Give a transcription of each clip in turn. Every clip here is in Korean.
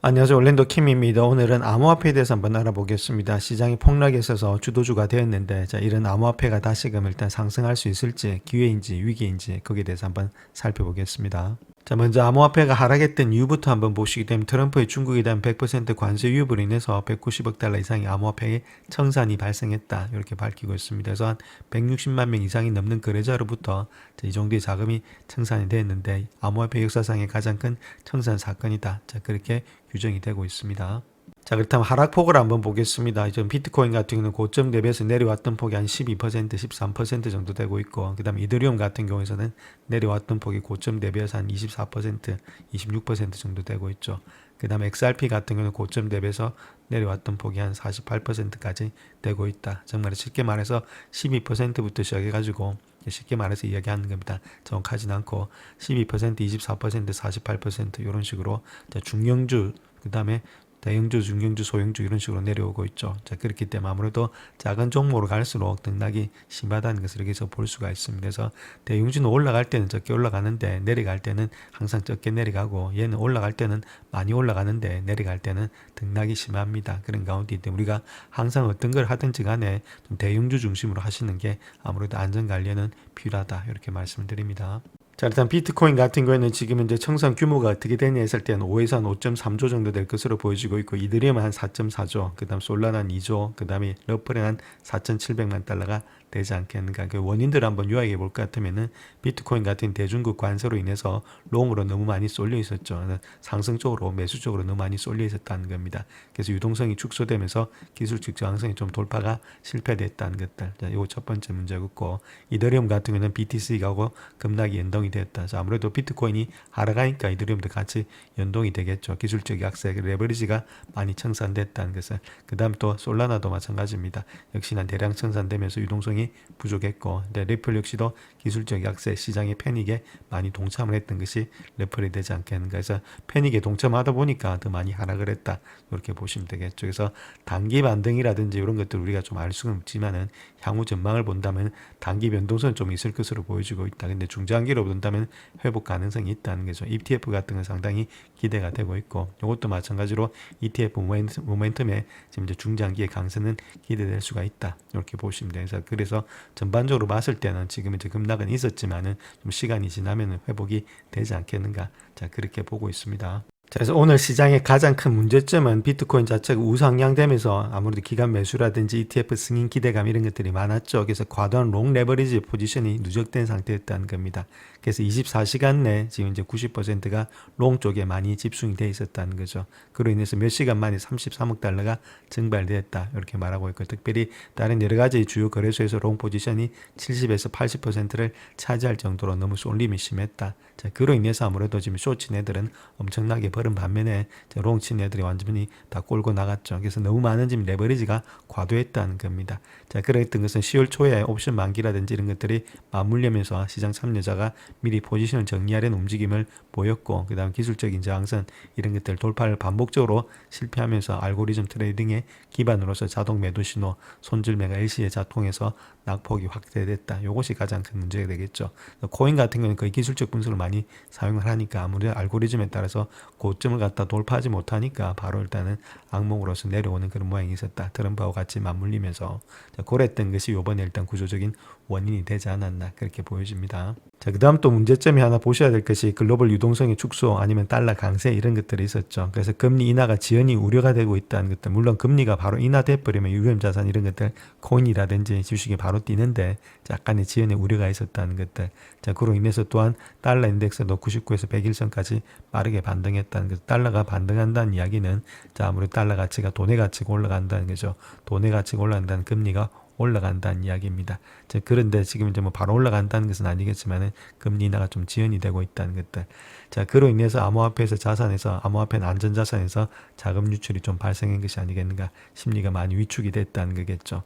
안녕하세요. 올랜도 킴입니다. 오늘은 암호화폐에 대해서 한번 알아보겠습니다. 시장이 폭락에 있어서 주도주가 되었는데, 이런 암호화폐가 다시금 일단 상승할 수 있을지, 기회인지 위기인지 거기에 대해서 한번 살펴보겠습니다. 먼저 암호화폐가 하락했던 이유부터 한번 보시게 되면 트럼프의 중국에 대한 100% 관세 위협으로 인해서 190억 달러 이상의 암호화폐의 청산이 발생했다. 이렇게 밝히고 있습니다. 그래서 한 160만 명 이상이 넘는 거래자로부터 이 정도의 자금이 청산이 됐는데 암호화폐 역사상의 가장 큰 청산 사건이다. 그렇게 규정이 되고 있습니다. 그렇다면 하락폭을 한번 보겠습니다. 이제 비트코인 같은 경우는 고점 대비해서 내려왔던 폭이 한 12%, 13% 정도 되고 있고, 그 다음에 이더리움 같은 경우에서는 내려왔던 폭이 고점 대비해서 한 24%, 26% 정도 되고 있죠. 그 다음에 XRP 같은 경우는 고점 대비해서 내려왔던 폭이 한 48%까지 되고 있다. 정말 쉽게 말해서 12%부터 시작해가지고 쉽게 말해서 이야기하는 겁니다. 정확하진 않고 12%, 24%, 48% 이런 식으로 중형주, 그 다음에 대형주, 중형주, 소형주 이런 식으로 내려오고 있죠. 그렇기 때문에 아무래도 작은 종목으로 갈수록 등락이 심하다는 것을 여기서 볼 수가 있습니다. 그래서 대형주는 올라갈 때는 적게 올라가는데 내려갈 때는 항상 적게 내려가고, 얘는 올라갈 때는 많이 올라가는데 내려갈 때는 등락이 심합니다. 그런 가운데 때문에 우리가 항상 어떤 걸 하든지 간에 좀 대형주 중심으로 하시는 게 아무래도 안전관리에는 필요하다. 이렇게 말씀을 드립니다. 일단 비트코인 같은 경우에는 지금 이제 청산 규모가 어떻게 되냐 했을 때는 5에서 한 5.3조 정도 될 것으로 보여지고 있고, 이더리움은 한 4.4조, 그 다음 솔라나 한 2조, 그 다음에 러플은 한 4,700만 달러가 되지 않겠는가. 그 원인들을 한번 요약해 볼 것 같으면은 비트코인 같은 대중국 관세로 인해서 롱으로 너무 많이 쏠려 있었죠. 상승 쪽으로, 매수 쪽으로 너무 많이 쏠려 있었다는 겁니다. 그래서 유동성이 축소되면서 기술적 저항성이 좀 돌파가 실패됐다는 것들. 이거 첫 번째 문제였고, 이더리움 같은 경우는 BTC하고 급락이 연동이 됐다. 아무래도 비트코인이 하락하니까 이더리움도 같이 연동이 되겠죠. 기술적 약세, 레버리지가 많이 청산됐다는 것을. 그 다음 또 솔라나도 마찬가지입니다. 역시나 대량 청산되면서 유동성이 부족했고, 리플 역시도 기술적 약세, 시장의 패닉에 많이 동참을 했던 것이 레플이 되지 않겠는가. 그래서 패닉에 동참하다 보니까 더 많이 하락을 했다. 이렇게 보시면 되겠죠. 그래서 단기 반등이라든지 이런 것들 우리가 좀 알 수는 없지만은 향후 전망을 본다면 단기 변동성은 좀 있을 것으로 보여지고 있다. 근데 중장기로 본다면 회복 가능성이 있다는 거죠. ETF 같은 건 상당히 기대가 되고 있고, 이것도 마찬가지로 ETF 모멘텀에 지금 이제 중장기의 강세는 기대될 수가 있다. 이렇게 보시면 돼요. 그래서 전반적으로 봤을 때는 지금 이제 급락은 있었지만은 좀 시간이 지나면 회복이 되지 않겠는가. 그렇게 보고 있습니다. 그래서 오늘 시장의 가장 큰 문제점은 비트코인 자체가 우상향되면서 아무래도 기관 매수라든지 ETF 승인 기대감 이런 것들이 많았죠. 그래서 과도한 롱 레버리지 포지션이 누적된 상태였다는 겁니다. 그래서 24시간 내 지금 이제 90%가 롱 쪽에 많이 집중이 돼 있었다는 거죠. 그로 인해서 몇 시간 만에 33억 달러가 증발됐다. 이렇게 말하고 있고, 특별히 다른 여러 가지 주요 거래소에서 롱 포지션이 70에서 80%를 차지할 정도로 너무 쏠림이 심했다. 그로 인해서 아무래도 지금 쇼친 애들은 엄청나게 벌은 반면에 롱친 애들이 완전히 다 꼴고 나갔죠. 그래서 너무 많은 지금 레버리지가 과도했다는 겁니다. 그랬던 것은 10월 초에 옵션 만기라든지 이런 것들이 맞물리면서 시장 참여자가 미리 포지션을 정리하려는 움직임을 보였고, 그 다음 기술적인 저항선 이런 것들 돌파를 반복적으로 실패하면서 알고리즘 트레이딩의 기반으로서 자동 매도 신호, 손절매가 일시에 작동해서 낙폭이 확대됐다. 이것이 가장 큰 문제가 되겠죠. 코인 같은 경우는 거의 기술적 분석을 많이 사용을 하니까 아무래도 알고리즘에 따라서 고점을 갖다 돌파하지 못하니까 바로 일단은 악몽으로서 내려오는 그런 모양이 있었다. 트럼프하고 같이 맞물리면서 그랬던 것이 이번에 일단 구조적인 원인이 되지 않았나 그렇게 보여집니다. 그 다음 또 문제점이 하나 보셔야 될 것이 글로벌 유동성의 축소 아니면 달러 강세 이런 것들이 있었죠. 그래서 금리 인하가 지연이 우려가 되고 있다는 것들, 물론 금리가 바로 인하돼 버리면 유형자산 이런 것들 코인이라든지 주식이 바로 뛰는데 약간의 지연의 우려가 있었다는 것들. 그로 인해서 또한 달러 인덱스도 99에서 100일선까지 빠르게 반등했다는 것. 달러가 반등한다는 이야기는 아무래도 달러 가치가 돈의 가치가 올라간다는 거죠. 돈의 가치가 올라간다는 금리가 올라간다는 이야기입니다. 그런데 지금 이제 뭐 바로 올라간다는 것은 아니겠지만은 금리 인하가 좀 지연이 되고 있다는 것들. 그로 인해서 암호화폐에서 자산에서 암호화폐는 안전자산에서 자금 유출이 좀 발생한 것이 아니겠는가. 심리가 많이 위축이 됐다는 거겠죠.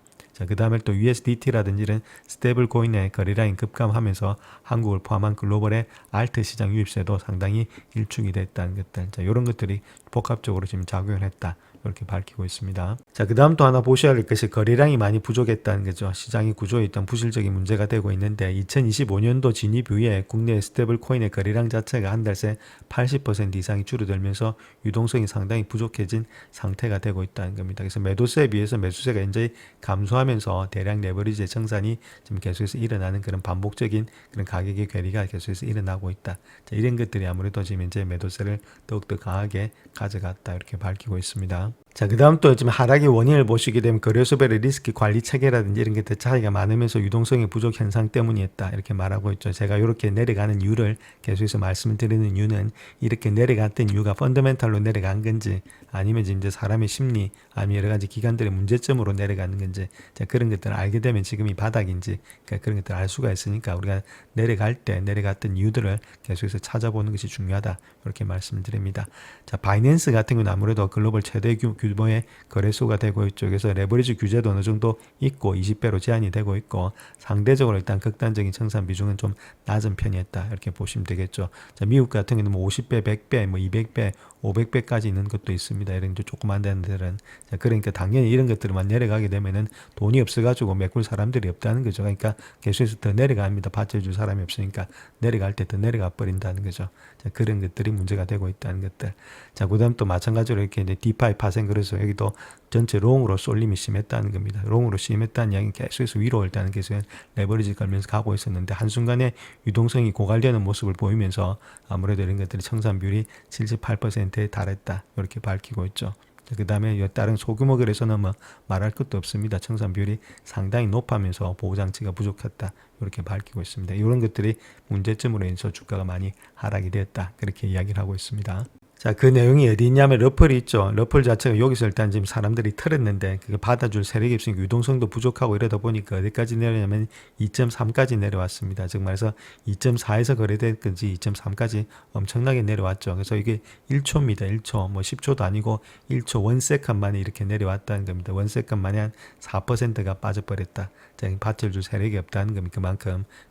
그 다음에 또 USDT라든지 이런 스테이블 코인의 거래량이 급감하면서 한국을 포함한 글로벌의 알트 시장 유입세도 상당히 일축이 됐다는 것들. 이런 것들이 복합적으로 지금 작용을 했다. 이렇게 밝히고 있습니다. 자, 그 다음 또 하나 보셔야 할 것이 거래량이 많이 부족했다는 거죠. 시장의 구조에 있던 부실적인 문제가 되고 있는데 2025년도 진입 이후에 국내 스테이블 코인의 거래량 자체가 한 달 새 80% 이상이 줄어들면서 유동성이 상당히 부족해진 상태가 되고 있다는 겁니다. 그래서 매도세에 비해서 매수세가 현저히 감소하면서 대량 레버리지의 정산이 지금 계속해서 일어나는 그런 반복적인 그런 가격의 괴리가 계속해서 일어나고 있다. 자, 이런 것들이 아무래도 지금 이제 매도세를 더욱더 강하게 가져갔다 이렇게 밝히고 있습니다. 자, 그 다음 또 지금 하락의 원인을 보시게 되면 거래소별의 리스크 관리 체계라든지 이런 것들 차이가 많으면서 유동성의 부족 현상 때문이었다 이렇게 말하고 있죠. 제가 이렇게 내려가는 이유를 계속해서 말씀을 드리는 이유는 이렇게 내려갔던 이유가 펀더멘탈로 내려간 건지 아니면 이제 사람의 심리 아니면 여러 가지 기관들의 문제점으로 내려가는 건지 자, 그런 것들을 알게 되면 지금이 바닥인지 그러니까 그런 것들을 알 수가 있으니까 우리가 내려갈 때 내려갔던 이유들을 계속해서 찾아보는 것이 중요하다 이렇게 말씀을 드립니다. 자, 바이낸스 같은 경우는 아무래도 글로벌 최대 규모의 거래소가 되고 있죠. 그래서 레버리지 규제도 어느 정도 있고 20배로 제한이 되고 있고 상대적으로 일단 극단적인 청산 비중은 좀 낮은 편이었다 이렇게 보시면 되겠죠. 자, 미국 같은 경우는 뭐 50배, 100배, 뭐 200배, 500배까지 있는 것도 있습니다. 이런 조그만 데들은 자, 그러니까 당연히 이런 것들만 내려가게 되면은 돈이 없어가지고 메꿀 사람들이 없다는 거죠. 그러니까 계속해서 더 내려갑니다. 받쳐줄 사람이 없으니까 내려갈 때 더 내려가 버린다는 거죠. 자, 그런 것들이 문제가 되고 있다는 것들. 자, 그다음 또 마찬가지로 이렇게 이제 디파이 파생 그래서 여기도 전체 롱으로 쏠림이 심했다는 겁니다. 롱으로 심했다는 이야기는 계속해서 위로 일단은 계속 레버리지 걸면서 가고 있었는데 한순간에 유동성이 고갈되는 모습을 보이면서 아무래도 이런 것들이 청산 비율이 78%에 달했다 이렇게 밝히고 있죠. 그 다음에 다른 소규모 거래소는 뭐 말할 것도 없습니다. 청산 비율이 상당히 높아면서 보호장치가 부족했다 이렇게 밝히고 있습니다. 이런 것들이 문제점으로 인해서 주가가 많이 하락이 되었다 그렇게 이야기를 하고 있습니다. 자, 그 내용이 어디 있냐면 러플이 있죠. 러플 자체가 여기서 일단 지금 사람들이 틀었는데 그게 받아줄 세력이 없으니까 유동성도 부족하고 이러다 보니까 어디까지 내려냐면 2.3까지 내려왔습니다. 즉 말해서 2.4에서 거래된 건지 2.3까지 엄청나게 내려왔죠. 그래서 이게 1초입니다. 1초 뭐 10초도 아니고 1초 1세컨 만에 이렇게 내려왔다는 겁니다. 1세컨 만에 한 4%가 빠져버렸다. 자, 받쳐줄 세력이 없다는 겁니다.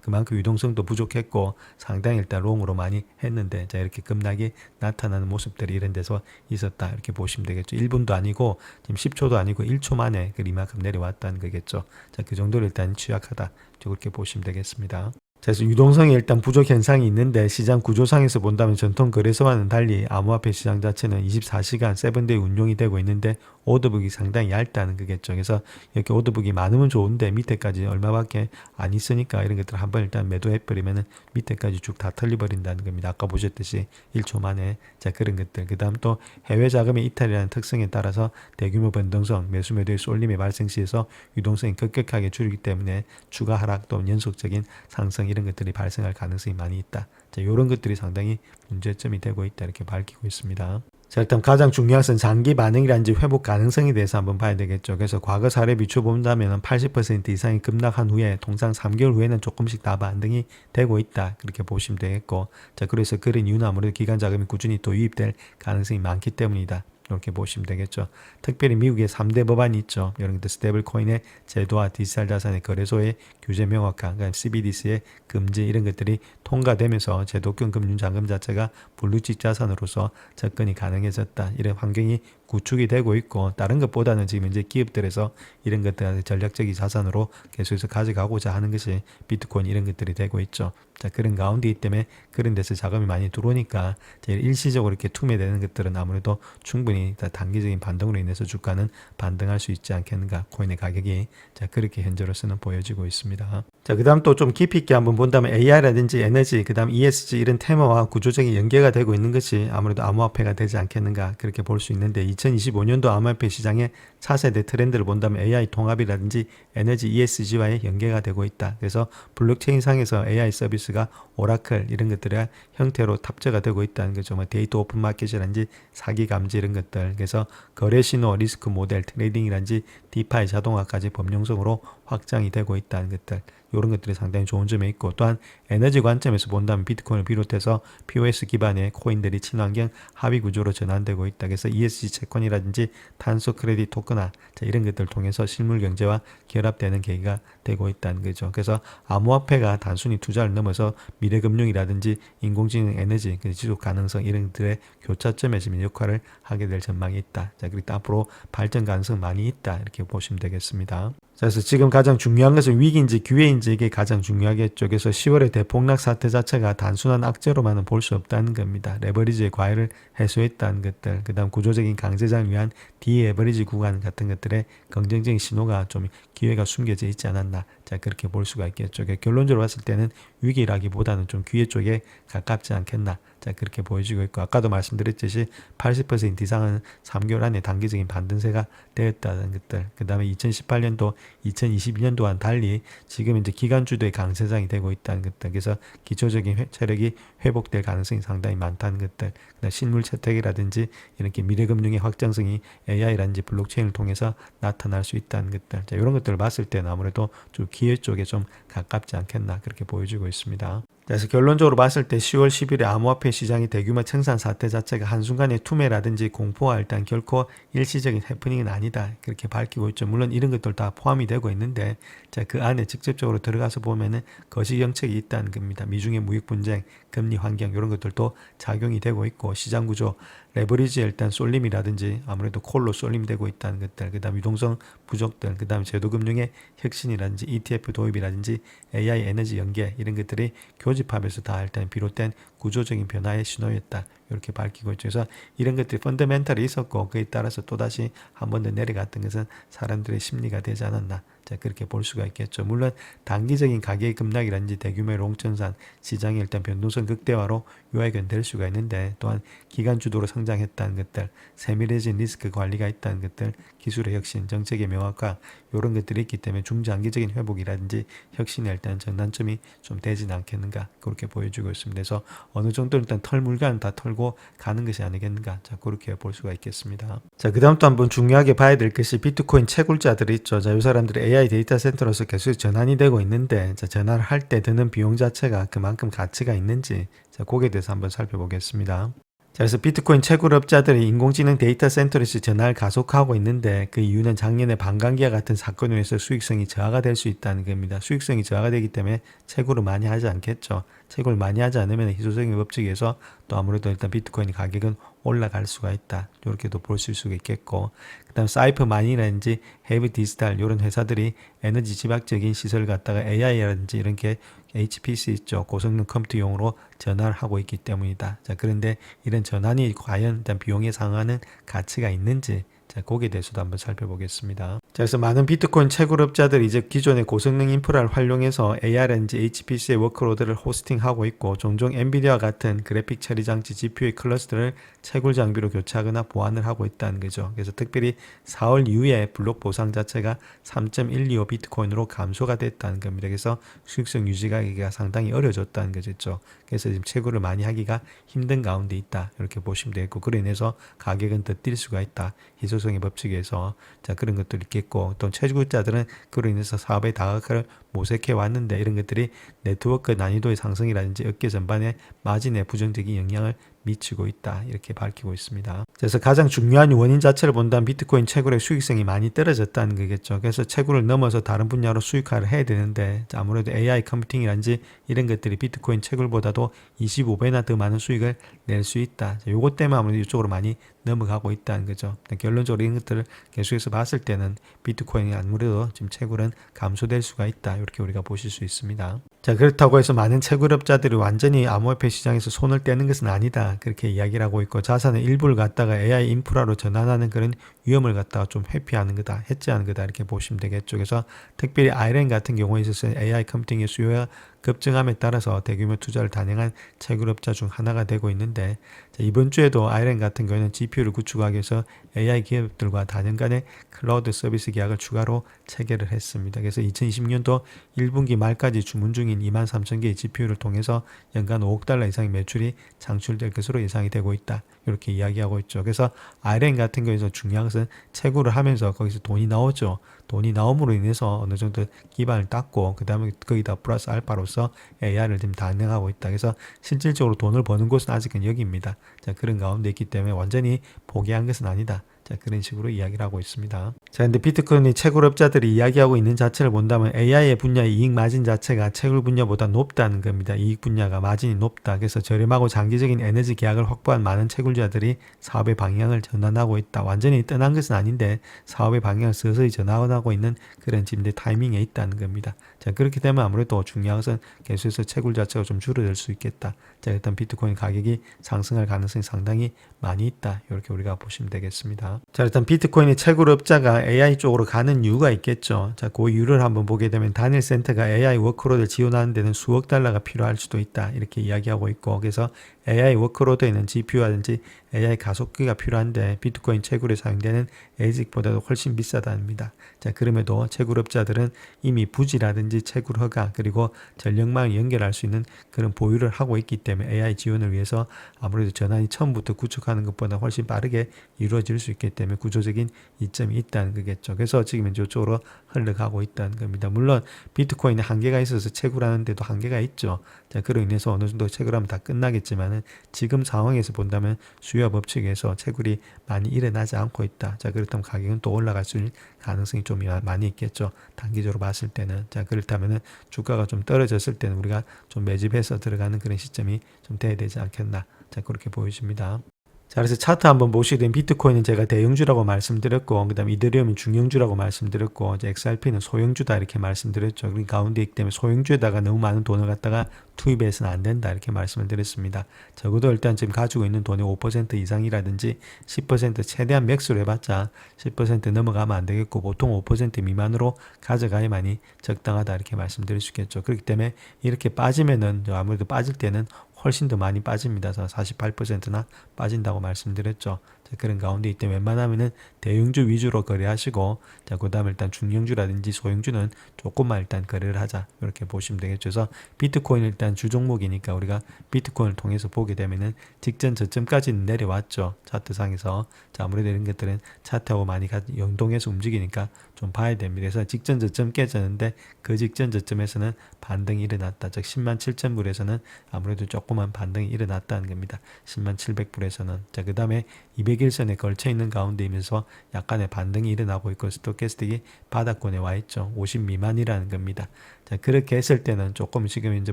그만큼 유동성도 부족했고 상당히 일단 롱으로 많이 했는데 자, 이렇게 급락이 나타나는 모습들이 이런 데서 있었다 이렇게 보시면 되겠죠. 1분도 아니고 지금 10초도 아니고 1초 만에 이만큼 내려왔다는 거겠죠. 자, 그 정도로 일단 취약하다 그렇게 보시면 되겠습니다. 그래서 유동성이 일단 부족 현상이 있는데 시장 구조상에서 본다면 전통 거래소와는 달리 암호화폐 시장 자체는 24시간 7데이 운용이 되고 있는데 오더북이 상당히 얇다는 거겠죠. 그래서 이렇게 오더북이 많으면 좋은데 밑에까지 얼마밖에 안 있으니까 이런 것들 한번 일단 매도해버리면 밑에까지 쭉 다 털려버린다는 겁니다. 아까 보셨듯이 1초 만에 자, 그런 것들. 그 다음 또 해외 자금의 이탈이라는 특성에 따라서 대규모 변동성 매수 매도의 쏠림이 발생 시에서 유동성이 급격하게 줄이기 때문에 추가 하락 또 연속적인 상승 이런 것들이 발생할 가능성이 많이 있다. 자, 이런 것들이 상당히 문제점이 되고 있다 이렇게 밝히고 있습니다. 자, 일단 가장 중요한 것은 장기 반응이라든지 회복 가능성에 대해서 한번 봐야 되겠죠. 그래서 과거 사례 비춰본다면 80% 이상이 급락한 후에 통상 3개월 후에는 조금씩 다 반등이 되고 있다. 그렇게 보시면 되겠고, 자, 그래서 그런 이유는 아무래도 기관 자금이 꾸준히 또 유입될 가능성이 많기 때문이다. 이렇게 보시면 되겠죠. 특별히 미국의 3대 법안이 있죠. 이런 것들 스테이블 코인의 제도와 디지털 자산의 거래소의 규제 명확화, 그러니까 CBDC의 금지 이런 것들이 통과되면서 제도권 금융 자금 자체가 블루칩 자산으로서 접근이 가능해졌다. 이런 환경이 구축이 되고 있고 다른 것보다는 지금 이제 기업들에서 이런 것들을 전략적인 자산으로 계속해서 가져가고자 하는 것이 비트코인 이런 것들이 되고 있죠. 자, 그런 가운데이기 때문에 그런 데서 자금이 많이 들어오니까 일시적으로 이렇게 투매되는 것들은 아무래도 충분히 단기적인 반등으로 인해서 주가는 반등할 수 있지 않겠는가. 코인의 가격이 자, 그렇게 현재로서는 보여지고 있습니다. 자, 그 다음 또 좀 깊이 있게 한번 본다면 AI라든지 에너지, 그 다음 ESG 이런 테마와 구조적인 연계가 되고 있는 것이 아무래도 암호화폐가 되지 않겠는가 그렇게 볼 수 있는데 2025년도 암호화폐 시장의 차세대 트렌드를 본다면 AI 통합이라든지 에너지 ESG와의 연계가 되고 있다. 그래서 블록체인 상에서 AI 서비스가 오라클 이런 것들의 형태로 탑재가 되고 있다는 거죠. 뭐 데이터 오픈 마켓이라든지 사기 감지 이런 것들. 그래서 거래 신호, 리스크 모델, 트레이딩이라든지 디파이 자동화까지 범용성으로 확장이 되고 있다는 것들. 이런 것들이 상당히 좋은 점이 있고, 또한 에너지 관점에서 본다면 비트코인을 비롯해서 POS 기반의 코인들이 친환경 합의 구조로 전환되고 있다. 그래서 ESG 채권이라든지 탄소 크레딧 토큰화 이런 것들을 통해서 실물 경제와 결합되는 계기가 되고 있다는 거죠. 그래서 암호화폐가 단순히 투자를 넘어서 미래금융이라든지 인공지능, 에너지, 지속 가능성 이런 것들의 교차점에 지금 역할을 하게 될 전망이 있다. 자, 그리고 앞으로 발전 가능성 많이 있다. 이렇게 보시면 되겠습니다. 자, 그래서 지금 가장 중요한 것은 위기인지 기회인지 이게 가장 중요하겠죠. 그래서 10월의 대폭락 사태 자체가 단순한 악재로만은 볼 수 없다는 겁니다. 레버리지의 과열을 해소했다는 것들, 그 다음 구조적인 강세장을 위한 디레버리지 구간 같은 것들의 긍정적인 신호가 좀 기회가 숨겨져 있지 않았나. 자, 그렇게 볼 수가 있겠죠. 결론적으로 봤을 때는 위기라기보다는 좀 기회 쪽에 가깝지 않겠나. 자, 그렇게 보여지고 있고, 아까도 말씀드렸듯이 80% 이상은 3개월 안에 단기적인 반등세가 되었다는 것들, 그 다음에 2018년도, 2022년도와는 달리 지금 이제 기간주도의 강세장이 되고 있다는 것들, 그래서 기초적인 체력이 회복될 가능성이 상당히 많다는 것들, 그다음 실물 채택이라든지 이렇게 미래금융의 확장성이 AI라든지 블록체인을 통해서 나타날 수 있다는 것들, 자, 이런 것들을 봤을 때는 아무래도 좀 기회 쪽에 좀 가깝지 않겠나 그렇게 보여지고 있습니다. 그래서 결론적으로 봤을 때 10월 10일에 암호화폐 시장의 대규모 청산 사태 자체가 한순간의 투매라든지 공포와 일단 결코 일시적인 해프닝은 아니다. 그렇게 밝히고 있죠. 물론 이런 것들 다 포함이 되고 있는데, 자, 그 안에 직접적으로 들어가서 보면은 거시경책이 있다는 겁니다. 미중의 무역 분쟁, 금리 환경 이런 것들도 작용이 되고 있고, 시장 구조, 레버리지에 일단 쏠림이라든지 아무래도 콜로 쏠림되고 있다는 것들, 그 다음 유동성 부족들, 그 다음 제도금융의 혁신이라든지 ETF 도입이라든지 AI 에너지 연계 이런 것들이 교집합에서 다 일단 비롯된 구조적인 변화의 신호였다. 이렇게 밝히고 있죠. 그래서 이런 것들이 펀더멘탈이 있었고, 그에 따라서 또다시 한 번 더 내려갔던 것은 사람들의 심리가 되지 않았나. 자, 그렇게 볼 수가 있겠죠. 물론 단기적인 가격의 급락이라든지 대규모의 롱천산 시장의 일단 변동성 극대화로 요약은 될 수가 있는데, 또한 기간 주도로 성장했다는 것들, 세밀해진 리스크 관리가 있다는 것들, 기술의 혁신, 정책의 명확화 이런 것들이 있기 때문에 중장기적인 회복이라든지 혁신에 일단 전환점이 좀 되진 않겠는가 그렇게 보여주고 있습니다. 그래서 어느 정도 일단 털물관 다 털고 가는 것이 아니겠는가. 자, 그렇게 볼 수가 있겠습니다. 자, 그 다음 또 한번 중요하게 봐야 될 것이 비트코인 채굴자들이 있죠. 자, 이 사람들이 AI 데이터 센터로서 계속 전환이 되고 있는데, 자, 전환을 할 때 드는 비용 자체가 그만큼 가치가 있는지, 자, 거기에 대해서 한번 살펴보겠습니다. 자, 그래서 비트코인 채굴업자들이 인공지능 데이터 센터에서 전환을 가속하고 있는데, 그 이유는 작년에 반감기와 같은 사건으로 인해서 수익성이 저하가 될 수 있다는 겁니다. 수익성이 저하가 되기 때문에 채굴을 많이 하지 않겠죠. 채굴을 많이 하지 않으면 희소성의 법칙에서 또 아무래도 일단 비트코인 가격은 올라갈 수가 있다. 이렇게도 볼 수 있겠고, 그 다음 사이퍼마니라든지 헤비 디지털 이런 회사들이 에너지 집약적인 시설을 갖다가 AI라든지 이런 게 HPC 있죠. 고성능 컴퓨터용으로 전환을 하고 있기 때문이다. 자, 그런데 이런 전환이 과연 일단 비용에 상응하는 가치가 있는지, 자, 거기에 대해서도 한번 살펴보겠습니다. 자, 그래서 많은 비트코인 채굴업자들이 이제 기존의 고성능 인프라를 활용해서 ARNG, HPC의 워크로드를 호스팅하고 있고, 종종 엔비디아와 같은 그래픽 처리 장치 GPU의 클러스터를 채굴 장비로 교체하거나 보완을 하고 있다는 거죠. 그래서 특별히 4월 이후에 블록 보상 자체가 3.125 비트코인으로 감소가 됐다는 겁니다. 그래서 수익성 유지가 상당히 어려졌다는 거죠. 그래서 지금 채굴을 많이 하기가 힘든 가운데 있다. 이렇게 보시면 되겠고, 그로 인해서 가격은 더 뛸 수가 있다. 희소성의 법칙에서. 자, 그런 것들이 있겠고, 또 채굴자들은 그로 인해서 사업의 다각화를 모색해 왔는데, 이런 것들이 네트워크 난이도의 상승이라든지 업계 전반에 마진에 부정적인 영향을 미치고 있다. 이렇게 밝히고 있습니다. 그래서 가장 중요한 원인 자체를 본다면 비트코인 채굴의 수익성이 많이 떨어졌다는 거겠죠. 그래서 채굴을 넘어서 다른 분야로 수익화를 해야 되는데, 아무래도 AI 컴퓨팅이라든지 이런 것들이 비트코인 채굴보다도 25배나 더 많은 수익을 낼 수 있다. 요것 때문에 아무래도 이쪽으로 많이 넘어가고 있다는 거죠. 결론적으로 이런 것들을 계속해서 봤을 때는 비트코인이 아무래도 지금 채굴은 감소될 수가 있다. 이렇게 우리가 보실 수 있습니다. 자, 그렇다고 해서 많은 채굴업자들이 완전히 암호화폐 시장에서 손을 떼는 것은 아니다. 그렇게 이야기를 하고 있고, 자산의 일부를 갖다가 AI 인프라로 전환하는 그런 위험을 갖다가 좀 회피하는 거다, 해지하는 거다, 이렇게 보시면 되겠죠. 그래서 특별히 아이렌 같은 경우에 있어서 AI 컴퓨팅의 수요가 급증함에 따라서 대규모 투자를 단행한 채굴업자 중 하나가 되고 있는데, 자, 이번 주에도 아이렌 같은 경우에는 GPU를 구축하기 위해서 AI 기업들과 단연간의 클라우드 서비스 계약을 추가로 체결을 했습니다. 그래서 2020년도 1분기 말까지 주문 중인 23,000개의 GPU를 통해서 연간 5억 달러 이상의 매출이 창출될 것으로 예상이 되고 있다. 이렇게 이야기하고 있죠. 그래서 아이렌 같은 경우에서 중요한 것은 채굴을 하면서 거기서 돈이 나오죠. 돈이 나옴으로 인해서 어느 정도 기반을 닦고 그 다음에 거기다 플러스 알파로서 AI를 지금 단행하고 있다. 그래서 실질적으로 돈을 버는 곳은 아직은 여기입니다. 자, 그런 가운데 있기 때문에 완전히 포기한 것은 아니다. 자, 그런 식으로 이야기를 하고 있습니다. 자, 근데 비트코인이 채굴업자들이 이야기하고 있는 자체를 본다면 AI의 분야의 이익 마진 자체가 채굴 분야보다 높다는 겁니다. 이익 분야가 마진이 높다. 그래서 저렴하고 장기적인 에너지 계약을 확보한 많은 채굴자들이 사업의 방향을 전환하고 있다. 완전히 떠난 것은 아닌데 사업의 방향을 서서히 전환하고 있는 그런 지금 타이밍에 있다는 겁니다. 자, 그렇기 때문에 아무래도 중요한 것은 계속해서 채굴 자체가 좀 줄어들 수 있겠다. 자, 일단 비트코인 가격이 상승할 가능성이 상당히 많이 있다. 이렇게 우리가 보시면 되겠습니다. 자, 일단 비트코인의 채굴업자가 AI 쪽으로 가는 이유가 있겠죠. 자, 그 이유를 한번 보게 되면 단일 센터가 AI 워크로드를 지원하는 데는 수억 달러가 필요할 수도 있다. 이렇게 이야기하고 있고, 그래서 AI 워크로드에는 GPU라든지 AI 가속기가 필요한데 비트코인 채굴에 사용되는 ASIC보다도 훨씬 비싸답니다. 자, 그럼에도 채굴업자들은 이미 부지라든지 채굴 허가 그리고 전력망을 연결할 수 있는 그런 보유를 하고 있기 때문에 AI 지원을 위해서 아무래도 전환이 처음부터 구축하는 것보다 훨씬 빠르게 이루어질 수 있기 때문에 구조적인 이점이 있다는 거겠죠. 그래서 지금 이쪽으로 흘러가고 있다는 겁니다. 물론 비트코인에 한계가 있어서 채굴하는 데도 한계가 있죠. 자, 그로 인해서 어느 정도 채굴하면 다 끝나겠지만은 지금 상황에서 본다면 수요 법칙에서 채굴이 많이 일어나지 않고 있다. 자, 그렇다면 가격은 또 올라갈 수 있는 가능성이 좀 많이 있겠죠. 단기적으로 봤을 때는. 자, 그렇다면은 주가가 좀 떨어졌을 때는 우리가 좀 매집해서 들어가는 그런 시점이 좀 돼야 되지 않겠나. 자, 그렇게 보여집니다. 자, 그래서 차트 한번 보시게 되면 비트코인은 제가 대형주라고 말씀드렸고, 그 다음에 이더리움은 중형주라고 말씀드렸고, 이제 XRP는 소형주다 이렇게 말씀드렸죠. 그 가운데 있기 때문에 소형주에다가 너무 많은 돈을 갖다가 투입해서는 안 된다 이렇게 말씀을 드렸습니다. 적어도 일단 지금 가지고 있는 돈의 5% 이상이라든지 10% 최대한 맥스로 해봤자 10% 넘어가면 안 되겠고, 보통 5% 미만으로 가져가야만이 적당하다 이렇게 말씀드릴 수 있겠죠. 그렇기 때문에 이렇게 빠지면은 아무래도 빠질 때는 훨씬 더 많이 빠집니다. 48%나 빠진다고 말씀드렸죠. 자, 그런 가운데 있때 웬만하면은 대형주 위주로 거래하시고, 자, 그 다음에 일단 중형주라든지 소형주는 조금만 일단 거래를 하자. 이렇게 보시면 되겠죠. 그래서 비트코인 일단 주 종목이니까 우리가 비트코인을 통해서 보게 되면은 직전 저점까지는 내려왔죠. 차트상에서. 자, 아무래도 이런 것들은 차트하고 많이 연동해서 움직이니까 좀 봐야 됩니다. 그래서 직전 저점 깨졌는데 그 직전 저점에서는 반등이 일어났다. 즉 107,000불에서는 아무래도 조그만 반등이 일어났다는 겁니다. 107,000불에서는. 자, 그 다음에 200일선에 걸쳐 있는 가운데이면서 약간의 반등이 일어나고 있고 스토캐스틱이 바닥권에 와 있죠. 50 미만이라는 겁니다. 자, 그렇게 했을 때는 조금 지금 이제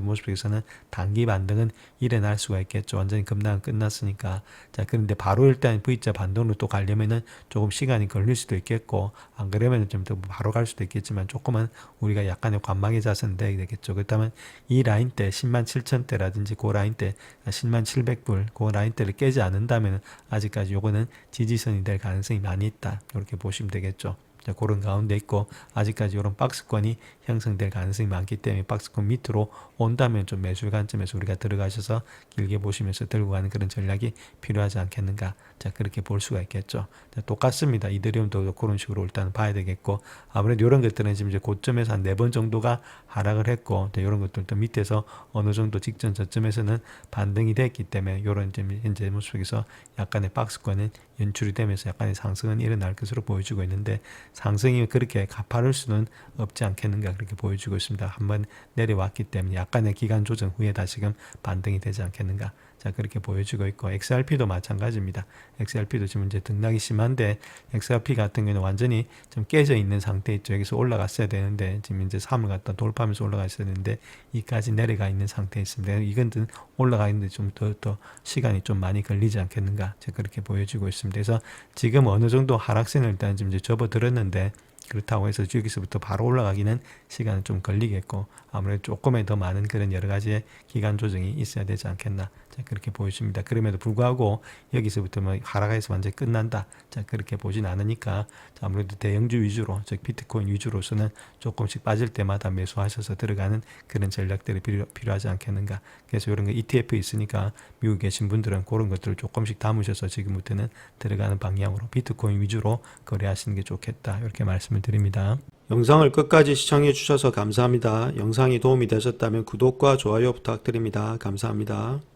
모습에서는 단기 반등은 일어날 수가 있겠죠. 완전히 급락은 끝났으니까. 자, 그런데 바로 일단 V자 반등으로 또 가려면은 조금 시간이 걸릴 수도 있겠고, 안 그러면은 좀 더 바로 갈 수도 있겠지만 조금은 우리가 약간의 관망의 자세는 돼야 되겠죠. 그렇다면 이 라인 때 107,000대라든지 그 라인 때 107,700불 그 라인 대를 깨지 않는다면 아직까지 요거는 지지선이 될 가능성이 많이 있다. 이렇게 보시면 되겠죠. 자, 그런 가운데 있고 아직까지 이런 박스권이 형성될 가능성이 많기 때문에 박스권 밑으로 온다면 좀 매수 관점에서 우리가 들어가셔서 길게 보시면서 들고 가는 그런 전략이 필요하지 않겠는가. 자, 그렇게 볼 수가 있겠죠. 자, 똑같습니다. 이더리움도 그런 식으로 일단 봐야 되겠고, 아무래도 이런 것들은 지금 이제 고점에서 한 4번 정도가 하락을 했고, 이런 것들도 밑에서 어느 정도 직전 저점에서는 반등이 됐기 때문에 이런 현재 모습에서 약간의 박스권은 연출이 되면서 약간의 상승은 일어날 것으로 보여지고 있는데, 상승이 그렇게 가파를 수는 없지 않겠는가 그렇게 보여지고 있습니다. 한번 내려왔기 때문에 약간의 기간 조정 후에 다시금 반등이 되지 않겠는가. 자, 그렇게 보여지고 있고, XRP도 마찬가지입니다. XRP도 지금 이제 등락이 심한데, XRP 같은 경우는 완전히 좀 깨져 있는 상태 있죠. 여기서 올라갔어야 되는데, 지금 이제 3을 갖다 돌파하면서 올라갔어야 되는데, 이까지 내려가 있는 상태에 있습니다. 이건 올라가 있는데 좀 더 시간이 좀 많이 걸리지 않겠는가. 자, 그렇게 보여지고 있습니다. 그래서 지금 어느 정도 하락세는 일단 지금 이제 접어들었는데, 그렇다고 해서 여기서부터 바로 올라가기는 시간은 좀 걸리겠고, 아무래도 조금의 더 많은 그런 여러 가지의 기간 조정이 있어야 되지 않겠나. 자, 그렇게 보여집니다. 그럼에도 불구하고 여기서부터 뭐 하락해서 완전히 끝난다. 자, 그렇게 보진 않으니까 자, 아무래도 대형주 위주로, 즉 비트코인 위주로서는 조금씩 빠질 때마다 매수하셔서 들어가는 그런 전략들이 필요하지 않겠는가. 그래서 이런 거 ETF 있으니까 미국에 계신 분들은 그런 것들을 조금씩 담으셔서 지금부터는 들어가는 방향으로 비트코인 위주로 거래하시는 게 좋겠다. 이렇게 말씀을 드립니다. 영상을 끝까지 시청해 주셔서 감사합니다. 영상이 도움이 되셨다면 구독과 좋아요 부탁드립니다. 감사합니다.